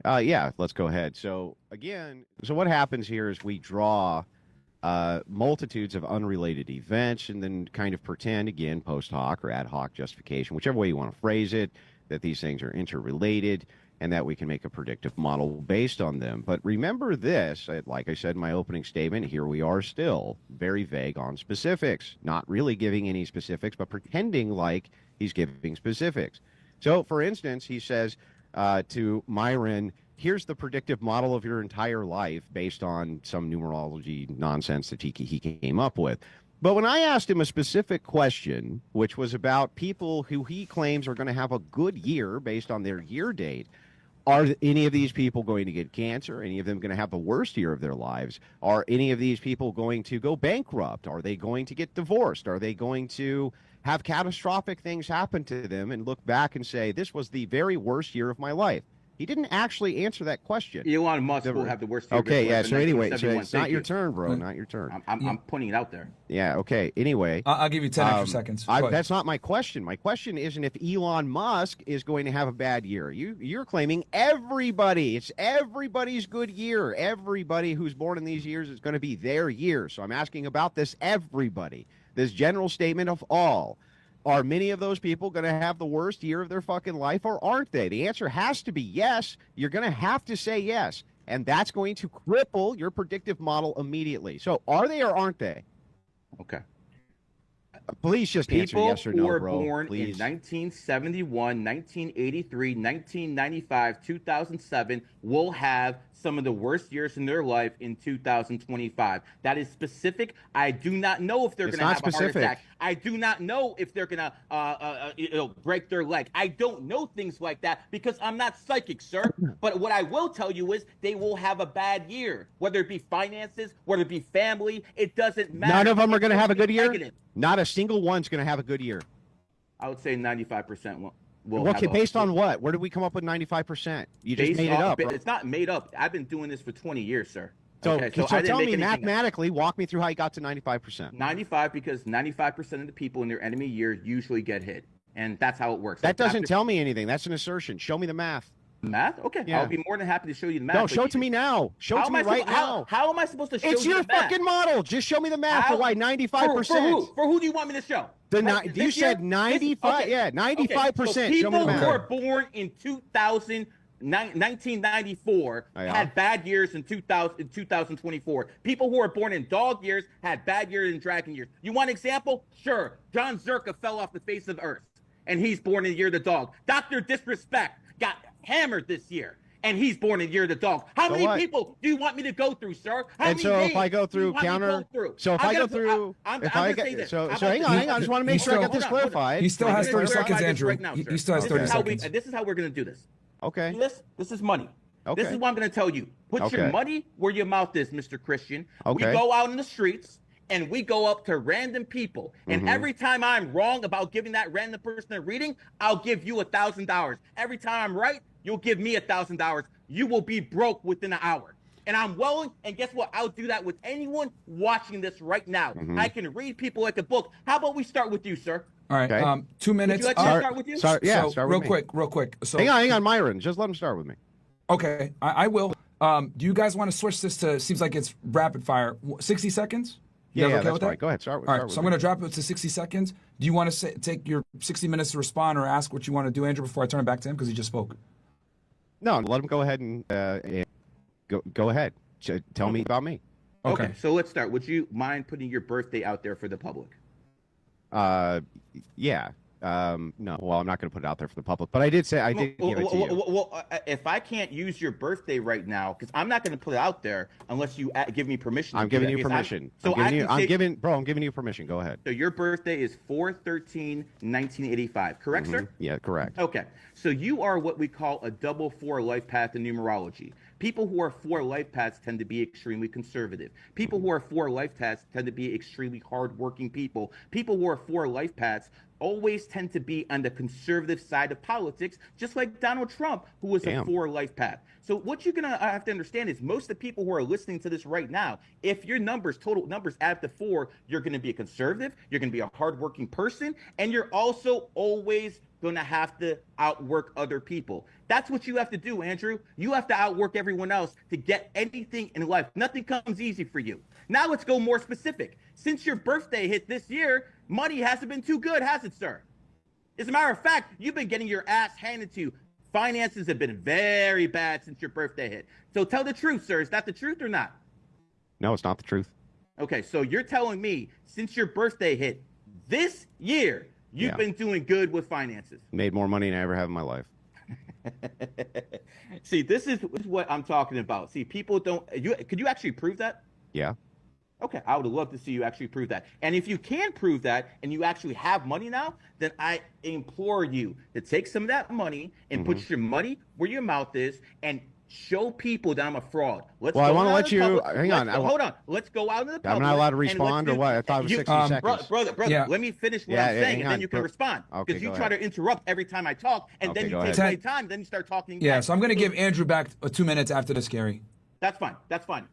Yeah, let's go ahead. So again, so what happens here is we draw multitudes of unrelated events and then kind of pretend, again, post hoc or ad hoc justification, whichever way you want to phrase it, that these things are interrelated and that we can make a predictive model based on them. But remember this, like I said in my opening statement, here we are still very vague on specifics, not really giving any specifics, but pretending like he's giving specifics. So, for instance, he says to Myron, here's the predictive model of your entire life based on some numerology nonsense that he came up with. But when I asked him a specific question, which was about people who he claims are going to have a good year based on their year date, are any of these people going to get cancer? Any of them going to have the worst year of their lives? Are any of these people going to go bankrupt? Are they going to get divorced? Are they going to have catastrophic things happen to them and look back and say, this was the very worst year of my life? He didn't actually answer that question. Elon Musk will have the worst year. Okay, yeah. So anyway, so it's not your turn, bro. Not your turn. I'm putting it out there. Yeah. Okay. Anyway, I'll give you 10 extra seconds. That's not my question. My question isn't if Elon Musk is going to have a bad year. You're claiming everybody. It's everybody's good year. Everybody who's born in these years is going to be their year. So I'm asking about this everybody. This general statement of all. Are many of those people going to have the worst year of their fucking life, or aren't they? The answer has to be yes. You're going to have to say yes, and that's going to cripple your predictive model immediately. So are they or aren't they? Okay. Please just answer yes or no, bro. People who were born please. in 1971, 1983, 1995, 2007 will have some of the worst years in their life in 2025. That is specific. I do not know if they're going to have a heart attack. I do not know if they're going to break their leg. I don't know things like that because I'm not psychic, sir. But what I will tell you is they will have a bad year, whether it be finances, whether it be family. It doesn't matter. None of them are going to have a good year? Not a single one's going to have a good year. I would say 95% will. Okay, based on what? Where did we come up with 95%? You just made it up. It's not made up. I've been doing this for 20 years, sir. So, okay, so tell me mathematically, walk me through how you got to 95%. 95 because 95% of the people in their enemy year usually get hit. And that's how it works. That doesn't tell me anything. That's an assertion. Show me the math. Math? Okay. Yeah. I'll be more than happy to show you the math. No, show it to me now. Show it to me right now. How am I supposed to show you the math? It's your fucking model. Just show me the math for why 95%. For who do you want me to show? You said 95. Yeah, 95%. So people who are born in 1994 had bad years in 2024. People who are born in dog years had bad years in dragon years. You want an example? Sure. John Zerka fell off the face of the earth, and he's born in the year of the dog. Dr. Disrespect got hammered this year, and he's born in the year of the dog. How many people do you want me to go through, sir? If I go through counter, so hang on, I just want to make sure I got this clarified. He still has 30 seconds, Andrew. He still has 30 seconds. This is how we're going to do this. Okay. This is money. Okay. This is what I'm going to tell you. Put your money where your mouth is, Mr. Christian. Okay. We go out in the streets and we go up to random people. And every time I'm wrong about giving that random person a reading, I'll give you $1,000. Every time I'm right, you'll give me $1,000. You will be broke within an hour. And I'm willing, and guess what? I'll do that with anyone watching this right now. I can read people like a book. How about we start with you, sir? All right, 2 minutes. Would you like to start with you? Start real quick. So hang on, Myron. Just let him start with me. Okay, I will. Do you guys want to switch this to, seems like it's rapid fire, 60 seconds? Yeah, that's fine. Go ahead. Start with All right, so I'm going to drop it to 60 seconds. Do you want to take your 60 minutes to respond or ask what you want to do, Andrew, before I turn it back to him because he just spoke? No, let him go ahead and go ahead. Tell me about me. Okay, so let's start. Would you mind putting your birthday out there for the public? Yeah. No, well, I'm not going to put it out there for the public, but I did say I did give it to you. Well, if I can't use your birthday right now, because I'm not going to put it out there unless you give me permission. I'm giving you permission. I'm giving you permission. Go ahead. So your birthday is 4/13/1985, correct, sir? Yeah, correct. Okay, so you are what we call a double 4 life path in numerology. People who are 4 life paths tend to be extremely conservative. People who are 4 life paths tend to be extremely hardworking people. People who are 4 life paths always tend to be on the conservative side of politics, just like Donald Trump, who was a 4 life path. So what you're gonna have to understand is most of the people who are listening to this right now, if your total numbers add up to 4, you're gonna be a conservative, you're gonna be a hardworking person, and you're also always going to have to outwork other people. That's what you have to do, Andrew. You have to outwork everyone else to get anything in life. Nothing comes easy for you. Now let's go more specific. Since your birthday hit this year, money hasn't been too good, has it, sir? As a matter of fact, you've been getting your ass handed to you. Finances have been very bad since your birthday hit. So tell the truth, sir. Is that the truth or not? No, it's not the truth. Okay, so you're telling me since your birthday hit this year, you've been doing good with finances. Made more money than I ever have in my life. See, this is what I'm talking about. See, people don't. Could you actually prove that? Yeah. Okay, I would love to see you actually prove that. And if you can prove that and you actually have money now, then I implore you to take some of that money and put your money where your mouth is and show people that I'm a fraud. Well, I want to let you. Hang on. Hold on. Let's go out in the public. I'm not allowed to respond or what? I thought it was 60 seconds. Brother, let me finish what I'm saying, and then you can respond. Because you try to interrupt every time I talk, and then you take my time, then you start talking. Yeah, so I'm going to give Andrew back 2 minutes after this, Gary. That's fine.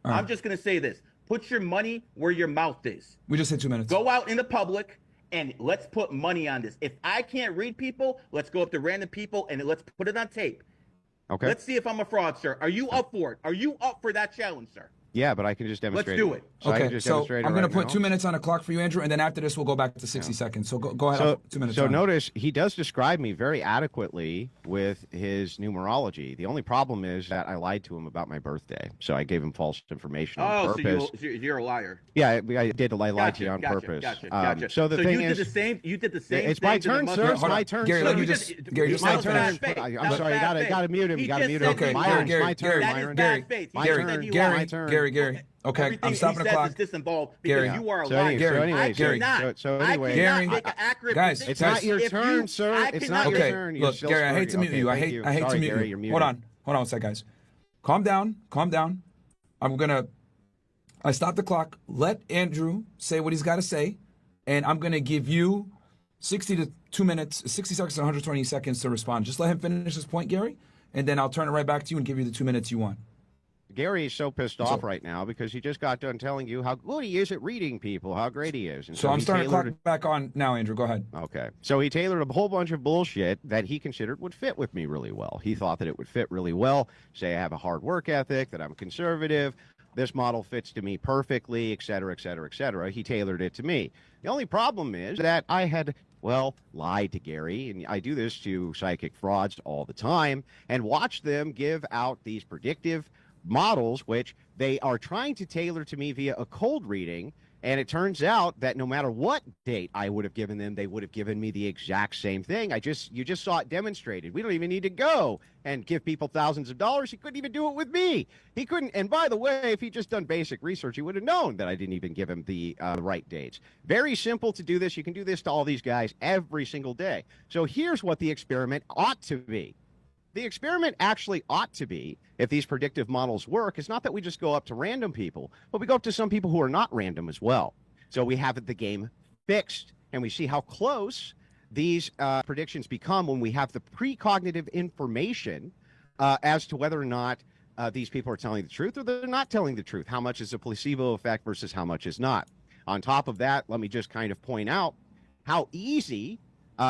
I'm just going to say this. Put your money where your mouth is. We just hit 2 minutes. Go out in the public and let's put money on this. If I can't read people, let's go up to random people and let's put it on tape. Okay. Let's see if I'm a fraud, sir. Are you up for it? Are you up for that challenge, sir? Yeah, but I can just demonstrate. Let's do it. So Okay, so I'm going to put 2 minutes on the clock for you, Andrew, and then after this, we'll go back to 60 seconds. So go ahead. So, 2 minutes. So on. notice he does describe me very adequately with his numerology. The only problem is that I lied to him about my birthday. So I gave him false information on purpose. So you're a liar. Yeah, I did. I lied to you on purpose. Gotcha. So the thing you is, did the same. You did the same. It's my turn, sir. It's my turn. Gary, sir. let me just. Gary, It's my turn. I'm sorry. You got to mute him. You got to mute him. Okay, My turn. Gary. Okay, I'm stopping the clock. Is disinvolved because you are a liar. Gary, make an accurate guys, it's not your turn, sir. It's not your turn. Look, Gary, I hate to mute you. I hate to mute you. Hold on one sec, guys. Calm down. I stop the clock. Let Andrew say what he's got to say, and I'm gonna give you 60 to 2 minutes, 60 seconds to 120 seconds to respond. Just let him finish his point, Gary, and then I'll turn it right back to you and give you the 2 minutes you want. Gary is so pissed off right now because he just got done telling you how good he is at reading people, how great he is. And so I'm starting to clock back on now, Andrew. Go ahead. Okay. So he tailored a whole bunch of bullshit that he considered would fit with me really well. He thought that it would fit really well. Say I have a hard work ethic, that I'm conservative. This model fits to me perfectly, et cetera, et cetera, et cetera. He tailored it to me. The only problem is that I had lied to Gary, and I do this to psychic frauds all the time, and watch them give out these predictive models, which they are trying to tailor to me via a cold reading. And it turns out that no matter what date I would have given them, they would have given me the exact same thing. You just saw it demonstrated. We don't even need to go and give people thousands of dollars. He couldn't even do it with me. He couldn't. And by the way, if he'd just done basic research, he would have known that I didn't even give him the right dates. Very simple to do this. You can do this to all these guys every single day. So here's what the experiment ought to be. The experiment actually ought to be, if these predictive models work, is not that we just go up to random people, but we go up to some people who are not random as well. So we have the game fixed, and we see how close these predictions become when we have the precognitive information as to whether or not these people are telling the truth or they're not telling the truth. How much is a placebo effect versus how much is not. On top of that, let me just kind of point out how easy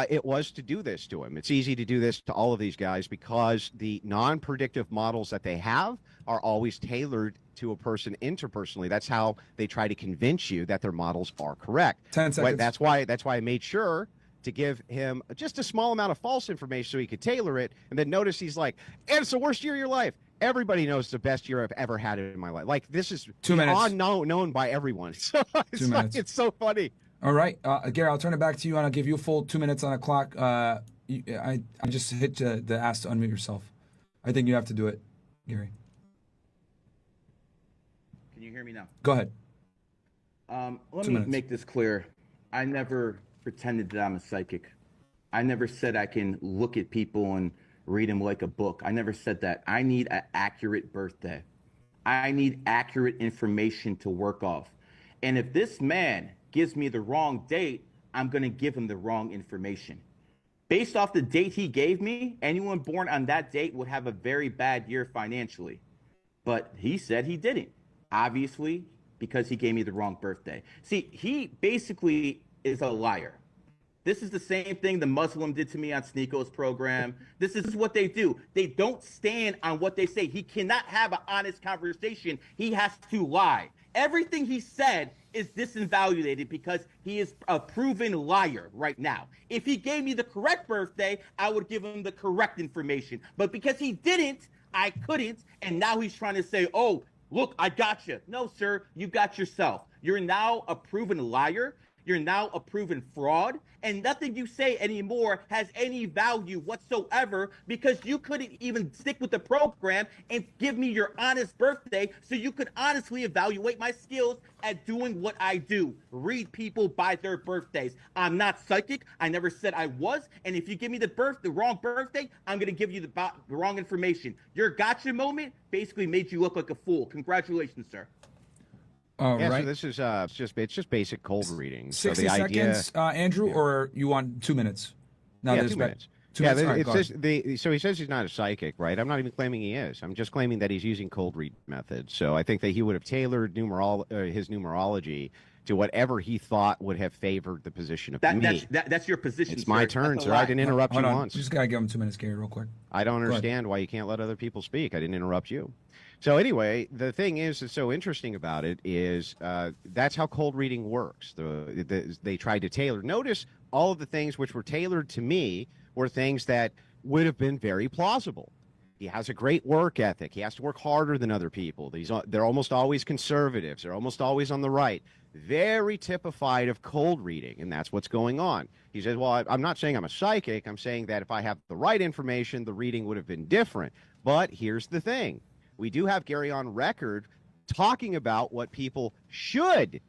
it was to do this to him. It's easy to do this to all of these guys because the non-predictive models that they have are always tailored to a person interpersonally. That's how they try to convince you that their models are correct. 10 seconds. That's why I made sure to give him just a small amount of false information so he could tailor it. And then notice he's like, and it's the worst year of your life. Everybody knows it's the best year I've ever had in my life. Like, this is 2 minutes. known by everyone. So it's so funny. All right, Gary, I'll turn it back to you, and I'll give you a full 2 minutes on the clock. I just hit the ask to unmute yourself. I think you have to do it, Gary. Can you hear me now? Go ahead. Let me make this clear. I never pretended that I'm a psychic. I never said I can look at people and read them like a book. I never said that. I need an accurate birthday. I need accurate information to work off. And if this man gives me the wrong date, I'm going to give him the wrong information. Based off the date he gave me, anyone born on that date would have a very bad year financially. But he said he didn't, obviously, because he gave me the wrong birthday. See, he basically is a liar. This is the same thing the Muslim did to me on Sneako's program. This is what they do. They don't stand on what they say. He cannot have an honest conversation. He has to lie. Everything he said is disinvalidated because he is a proven liar right now. If he gave me the correct birthday, I would give him the correct information. But because he didn't, I couldn't. And now he's trying to say, oh, look, I got you. No, sir, you got yourself. You're now a proven liar. You're now a proven fraud, and nothing you say anymore has any value whatsoever because you couldn't even stick with the program and give me your honest birthday so you could honestly evaluate my skills at doing what I do. Read people by their birthdays. I'm not psychic. I never said I was, and if you give me the wrong birthday, I'm going to give you the wrong information. Your gotcha moment basically made you look like a fool. Congratulations, sir. Yeah, Right. so this is it's just basic cold reading. 60 so the seconds, Andrew, or you want 2 minutes? Now yeah, there's 2 minutes. 2 Yeah, minutes. All right, go ahead. so he says he's not a psychic, right? I'm not even claiming he is. I'm just claiming that he's using cold read methods. So I think that he would have tailored his numerology to whatever he thought would have favored the position of me. That's your position. It's sir. my turn, That's a sir. lie. I didn't interrupt you Hold on. once. Just gotta give him 2 minutes, Gary, real quick. I don't ahead. understand why you can't let other people speak. I didn't interrupt you. So anyway, the thing is that's so interesting about it is that's how cold reading works. They tried to tailor. Notice all of the things which were tailored to me were things that would have been very plausible. He has a great work ethic. He has to work harder than other people. They're almost always conservatives. They're almost always on the right. Very typified of cold reading, and that's what's going on. He says, well, I'm not saying I'm a psychic. I'm saying that if I have the right information, the reading would have been different. But here's the thing. We do have Gary on record talking about what people should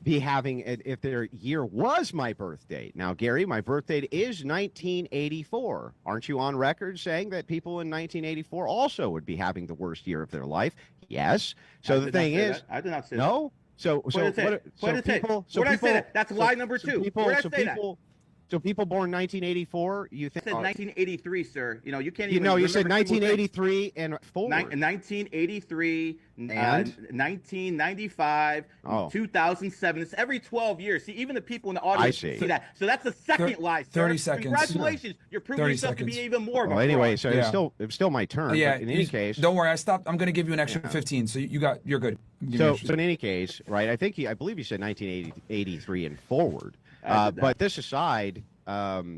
be having if their year was my birth date. Now, Gary, my birth date is 1984. Aren't you on record saying that people in 1984 also would be having the worst year of their life? Yes. So the thing is, I did not say no. So Where did I say that? That's lie number two. Where did I say that? So people born 1984, you think? I said 1983, sir. You know, you can't even. No, you said remember 1983 and forward. 1983, And? 1995, 2007. It's every 12 years. See, even the people in the audience see that. So that's the second lie, sir. 30 seconds. Congratulations. You're proving 30 yourself to be seconds. even more of a Well, anyway, fraud. so it's still my turn. Yeah. But in any case, don't worry. I stopped. I'm going to give you an extra 15. So you're good. So in any case, right? I believe you said 1983 and forward. But this aside,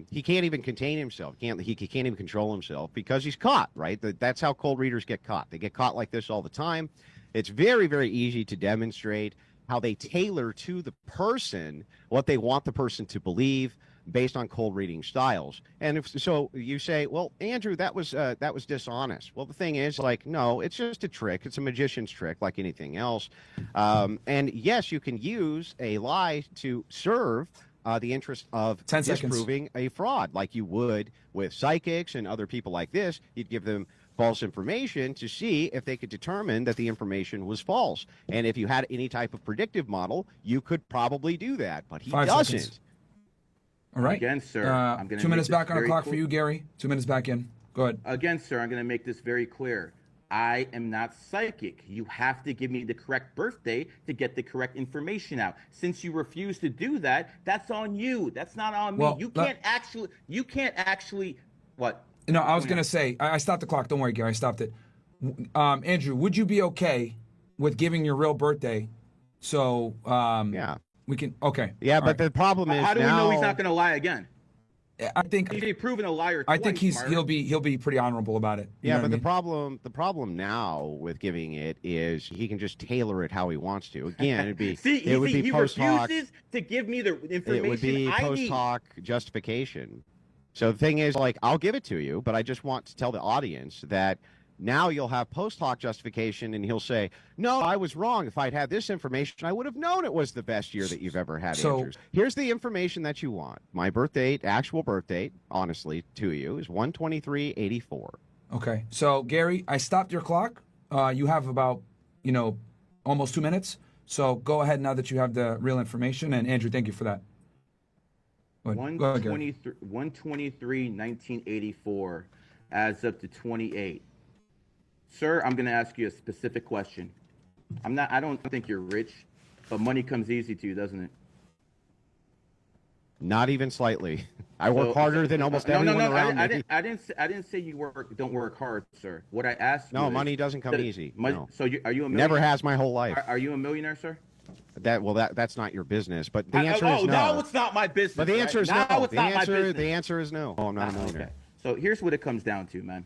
he can't even contain himself. He can't even control himself because he's caught. Right? That's how cold readers get caught. They get caught like this all the time. It's very, very easy to demonstrate how they tailor to the person what they want the person to believe based on cold reading styles. And so you say, well, Andrew, that was dishonest. Well, the thing is, like, no, it's just a trick. It's a magician's trick like anything else. And yes, you can use a lie to serve the interest of 10 seconds. disproving a fraud like you would with psychics and other people like this. You'd give them false information to see if they could determine that the information was false. And if you had any type of predictive model, you could probably do that, but he 5 doesn't. seconds. All right. Again, sir, I'm gonna 2 minutes make this back on the very clock clear. for you, Gary. 2 minutes back in. Go ahead. Again, sir, I'm going to make this very clear. I am not psychic. You have to give me the correct birthday to get the correct information out. Since you refuse to do that, that's on you. That's not on me. Well, You can't actually. What? No, I was going to say, I stopped the clock. Don't worry, Gary. I stopped it. Andrew, would you be okay with giving your real birthday? So, Yeah. we can, okay. Yeah, All but right. the problem is How do we now, know he's not going to lie again? I think He's proven a liar. I think twice, Mark. he'll be pretty honorable about it. You Yeah, know but what I mean? the problem now with giving it is he can just tailor it how he wants to. Again, it'd be it would be he post hoc. refuses to give me the information It would be I post need. hoc justification. So the thing is, like, I'll give it to you, but I just want to tell the audience that now you'll have post hoc justification, and he'll say, "No, I was wrong. If I'd had this information, I would have known it was the best year that you've ever had." So- Andrews. Here's the information that you want. My birth date, actual birth date, honestly, to you is 1/23/84. Okay. So, Gary, I stopped your clock. You have about, almost 2 minutes. So go ahead now that you have the real information. And Andrew, thank you for that. Go ahead, Gary. 1/23/1984 adds up to 28. Sir, I'm going to ask you a specific question. I don't think you're rich, but money comes easy to you, doesn't it? Not even slightly. I work harder than almost no, everyone around me. I didn't say you don't work hard, sir. What I asked you No, is, money doesn't come easy. No. So are you a millionaire? Never has my whole life. Are you a millionaire, sir? That's not your business. But the answer is no. Now it's not my business. But the answer is now no. It's not my business. The answer is no. Oh, I'm not a millionaire. Okay. So here's what it comes down to, man.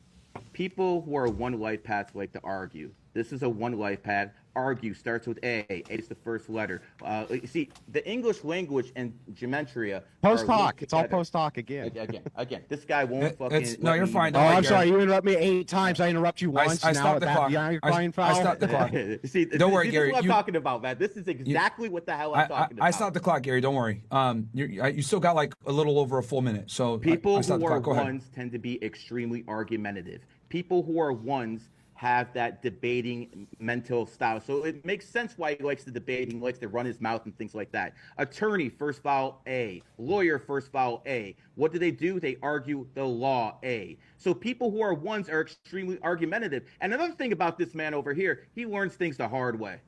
People who are one life paths like to argue. This is a one life path. Argue starts with A. A is the first letter. You see, the English language and gematria. Post hoc. It's all post hoc again. Again. This guy won't fucking. No, you're fine. Oh, I'm sorry. You interrupt me 8 times. I interrupt you once. I stopped the clock. Yeah, you're crying foul. I stopped the clock. See, don't worry, Gary. This is what I'm talking about, man. This is exactly what the hell I'm talking about. I stopped the clock, Gary. Don't worry. You still got like a little over a full minute. So people who are ones tend to be extremely argumentative. People who are ones have that debating mental style. So it makes sense why he likes to debate. He likes to run his mouth and things like that. Attorney, first vowel A. Lawyer, first vowel A. What do? They argue the law A. So people who are ones are extremely argumentative. And another thing about this man over here, he learns things the hard way.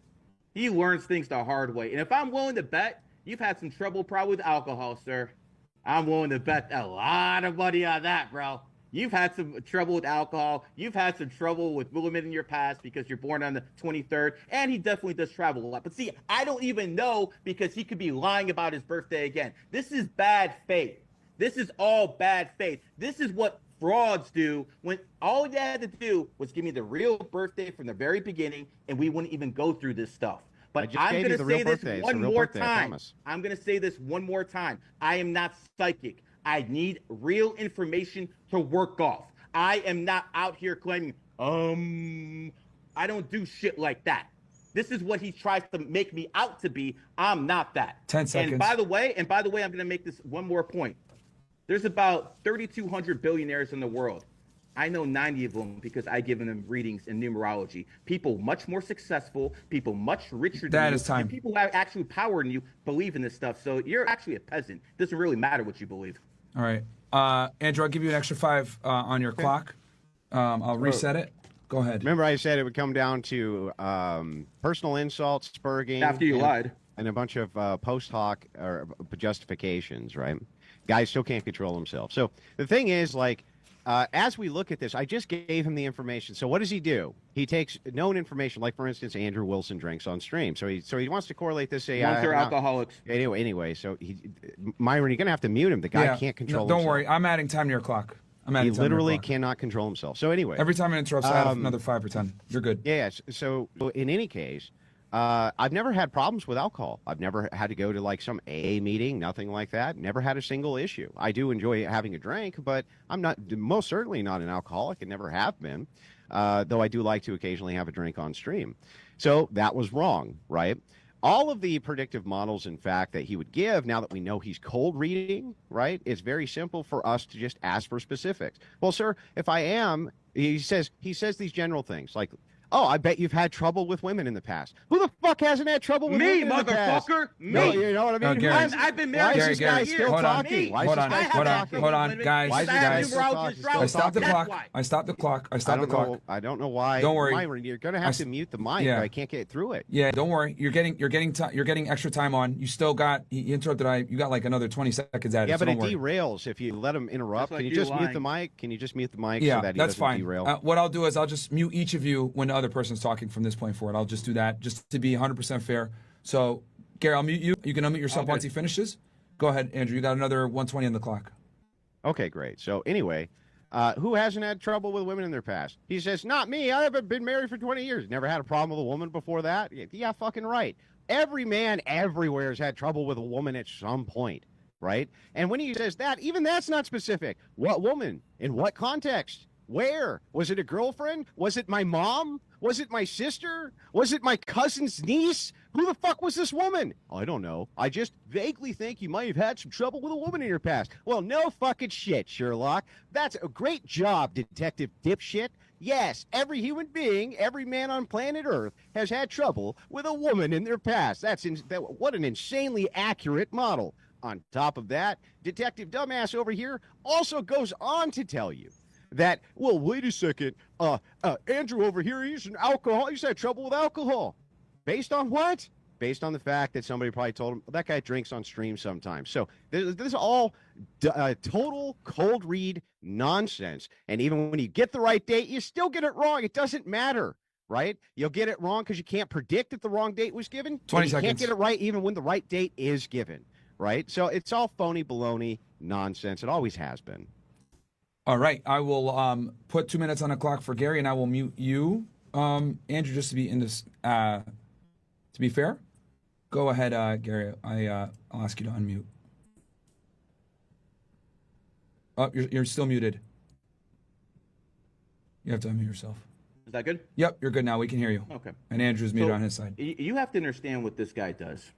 He learns things the hard way. And if I'm willing to bet, you've had some trouble probably with alcohol, sir. I'm willing to bet a lot of money on that, bro. You've had some trouble with alcohol. You've had some trouble with women in your past because you're born on the 23rd. And he definitely does travel a lot. But see, I don't even know because he could be lying about his birthday again. This is bad faith. This is all bad faith. This is what frauds do when all you had to do was give me the real birthday from the very beginning and we wouldn't even go through this stuff. But I'm going to say this one more time. I'm going to say this one more time. I am not psychic. I need real information to work off. I am not out here claiming, I don't do shit like that. This is what he tries to make me out to be. I'm not that. 10 seconds. And by the way, I'm going to make this one more point. There's about 3,200 billionaires in the world. I know 90 of them because I give them readings in numerology. People much more successful, people much richer than you, and people who have actual power in you believe in this stuff. So you're actually a peasant. It doesn't really matter what you believe. All right. Andrew, I'll give you an extra 5 on your clock. I'll reset it. Go ahead. Remember I said it would come down to personal insults, spurging. After you lied. And a bunch of post hoc or justifications, right? Guys still can't control themselves. So the thing is, like, as we look at this, I just gave him the information. So what does he do? He takes known information, like, for instance, Andrew Wilson drinks on stream. So he wants to correlate this. Say, they're alcoholics. Anyway, so Myron, you're going to have to mute him. The guy can't control himself. Don't worry. I'm adding time to your clock. He literally cannot control himself. So anyway. Every time it interrupts, I have another 5 or 10. You're good. Yes. So in any case, I've never had problems with alcohol. I've never had to go to like some AA meeting, nothing like that. Never had a single issue. I do enjoy having a drink, but I'm most certainly not an alcoholic and never have been, though I do like to occasionally have a drink on stream. So that was wrong, right? All of the predictive models, in fact, that he would give, now that we know he's cold reading, right, it's very simple for us to just ask for specifics. Well, sir, if I am, he says these general things like, oh, I bet you've had trouble with women in the past. Who the fuck hasn't had trouble with women in the past? Me, motherfucker! No, you know what I mean? I've been married for 10 years. Still talking? Hold on, guys. I stopped the clock. I stopped the clock. I don't know why. Don't worry. Myron, you're going to have to mute the mic. I can't get through it. Yeah, don't worry. You're getting extra time on. You still got. You interrupted. You got like another 20 seconds at it. Yeah, but it derails if you let him interrupt. Can you just mute the mic? Can you just mute the mic so that he doesn't derail? What I'll do is I'll just mute each of you when the other person's talking from this point forward. I'll just do that just to be 100% fair. So, Gary, I'll mute you. You can unmute yourself once he finishes. Go ahead, Andrew. You got another 120 on the clock. Okay, great. So anyway, who hasn't had trouble with women in their past? He says, not me. I haven't been married for 20 years. Never had a problem with a woman before that. Yeah, fucking right. Every man everywhere has had trouble with a woman at some point, right? And when he says that, even that's not specific. What woman? In what context? Where? Was it a girlfriend? Was it my mom? Was it my sister? Was it my cousin's niece? Who the fuck was this woman? I don't know. I just vaguely think you might have had some trouble with a woman in your past. Well, no fucking shit, Sherlock. That's a great job, Detective Dipshit. Yes, every human being, every man on planet Earth has had trouble with a woman in their past. What an insanely accurate model. On top of that, Detective Dumbass over here also goes on to tell you that, well, wait a second, Andrew over here, he's an alcoholic. He's had trouble with alcohol. Based on what? based on the fact that somebody probably told him, well, that guy drinks on stream sometimes. So this is all total cold read nonsense. And even when you get the right date, you still get it wrong. It doesn't matter, right? You'll get it wrong because you can't predict that the wrong date was given. 20 you seconds. Can't get it right even when the right date is given, right? So it's all phony baloney nonsense. It always has been. All right, I will put 2 minutes on the clock for Gary, and I will mute you, Andrew, just to be in this. To be fair, go ahead, Gary. I'll ask you to unmute. Oh, you're still muted. You have to unmute yourself. Is that good? Yep, you're good now. We can hear you. Okay. And Andrew's muted on his side. You have to understand what this guy does.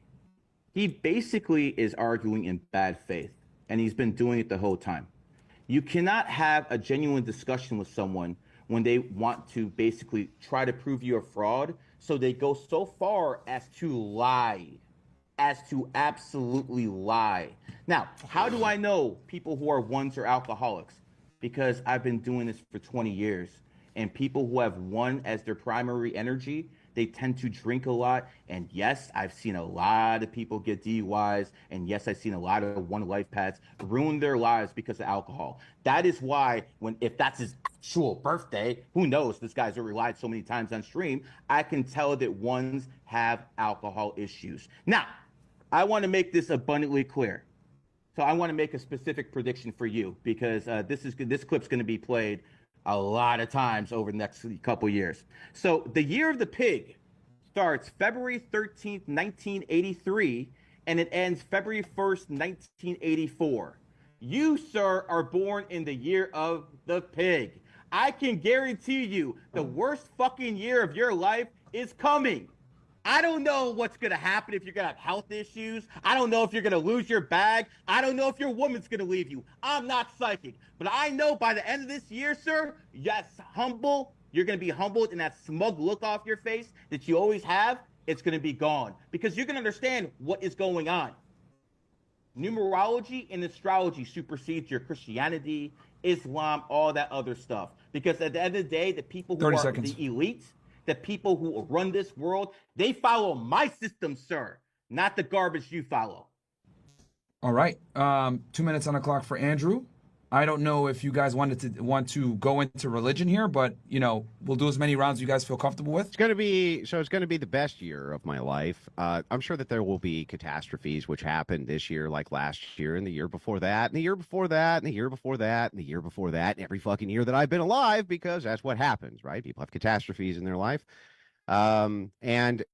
He basically is arguing in bad faith, and he's been doing it the whole time. You cannot have a genuine discussion with someone when they want to basically try to prove you a fraud. So they go so far as to lie, as to absolutely lie. Now, how do I know people who are ones or alcoholics? Because I've been doing this for 20 years. And people who have one as their primary energy, they tend to drink a lot. And yes, I've seen a lot of people get DUIs. And yes, I've seen a lot of one life paths ruin their lives because of alcohol. That is why if that's his actual birthday, who knows? This guy's already lied so many times on stream. I can tell that ones have alcohol issues. Now, I want to make this abundantly clear. So I want to make a specific prediction for you because this clip's going to be played a lot of times over the next couple years. So the year of the pig starts February 13th, 1983, and it ends February 1st, 1984. You, sir, are born in the year of the pig. I can guarantee you the worst fucking year of your life is coming. I don't know what's going to happen if you're going to have health issues. I don't know if you're going to lose your bag. I don't know if your woman's going to leave you. I'm not psychic. But I know by the end of this year, sir, yes, you're going to be humbled, and that smug look off your face that you always have, it's going to be gone. Because you're going to understand what is going on. Numerology and astrology supersedes your Christianity, Islam, all that other stuff. Because at the end of the day, the people who are the elite, the people who run this world, they follow my system, sir, not the garbage you follow. All right. 2 minutes on the clock for Andrew. I don't know if you guys want to go into religion here, but we'll do as many rounds as you guys feel comfortable with. It's going to be the best year of my life. I'm sure that there will be catastrophes which happened this year, like last year, and the year before that, and the year before that, and the year before that, and the year before that, and every fucking year that I've been alive, because that's what happens, right? People have catastrophes in their life. And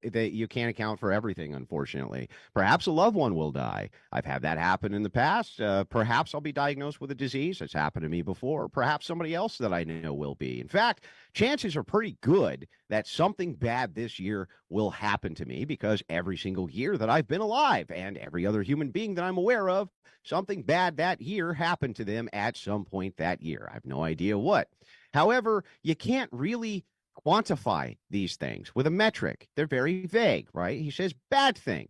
you can't account for everything, unfortunately. Perhaps a loved one will die. I've had that happen in the past. Perhaps I'll be diagnosed with a disease. That's happened to me before. Perhaps somebody else that I know will be. In fact, chances are pretty good that something bad this year will happen to me, because every single year that I've been alive, and every other human being that I'm aware of, something bad that year happened to them at some point that year. I have no idea what. However, you can't really quantify these things with a metric. They're very vague, right? He says bad thing.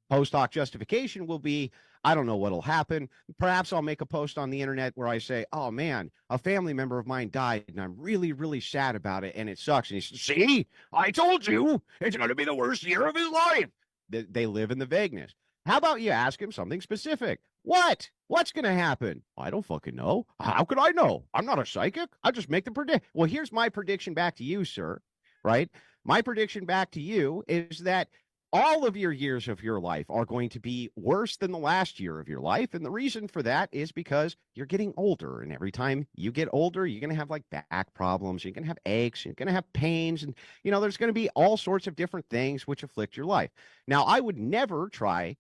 Post hoc justification will be, I don't know what'll happen. Perhaps I'll make a post on the internet where I say, oh man, a family member of mine died and I'm really, really sad about it and it sucks. And he says, see, I told you it's going to be the worst year of his life. They live in the vagueness. How about you ask him something specific? What? What's going to happen? I don't fucking know. How could I know? I'm not a psychic. I just make the predict. Well, here's my prediction back to you, sir, right? My prediction back to you is that all of your years of your life are going to be worse than the last year of your life. And the reason for that is because you're getting older. And every time you get older, you're going to have like back problems. You're going to have aches. You're going to have pains. And, there's going to be all sorts of different things which afflict your life. Now, I would never try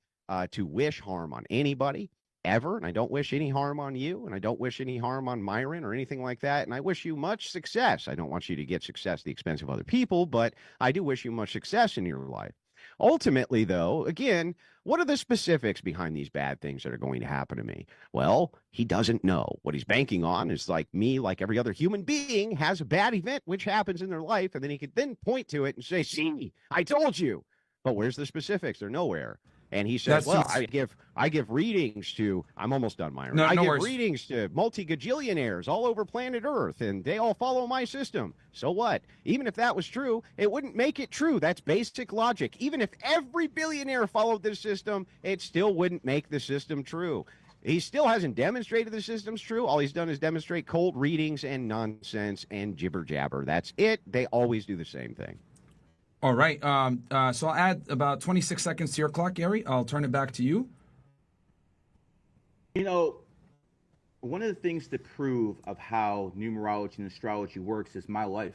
to wish harm on anybody ever. And I don't wish any harm on you. And I don't wish any harm on Myron or anything like that. And I wish you much success. I don't want you to get success at the expense of other people, but I do wish you much success in your life. Ultimately, though, again, what are the specifics behind these bad things that are going to happen to me? Well, he doesn't know. What he's banking on is like me, like every other human being, has a bad event which happens in their life, and then he could then point to it and say, see, I told you. But where's the specifics? They're nowhere. And he says, That's well, too- I give readings to, I'm almost done, Myron. No, I no give worries. readings to multi-gajillionaires all over planet Earth, and they all follow my system. So what? Even if that was true, it wouldn't make it true. That's basic logic. Even if every billionaire followed this system, it still wouldn't make the system true. He still hasn't demonstrated the system's true. All he's done is demonstrate cold readings and nonsense and jibber jabber. That's it. They always do the same thing. All right. So I'll add about 26 seconds to your clock, Gary. I'll turn it back to you. You know, one of the things to prove of how numerology and astrology works is my life.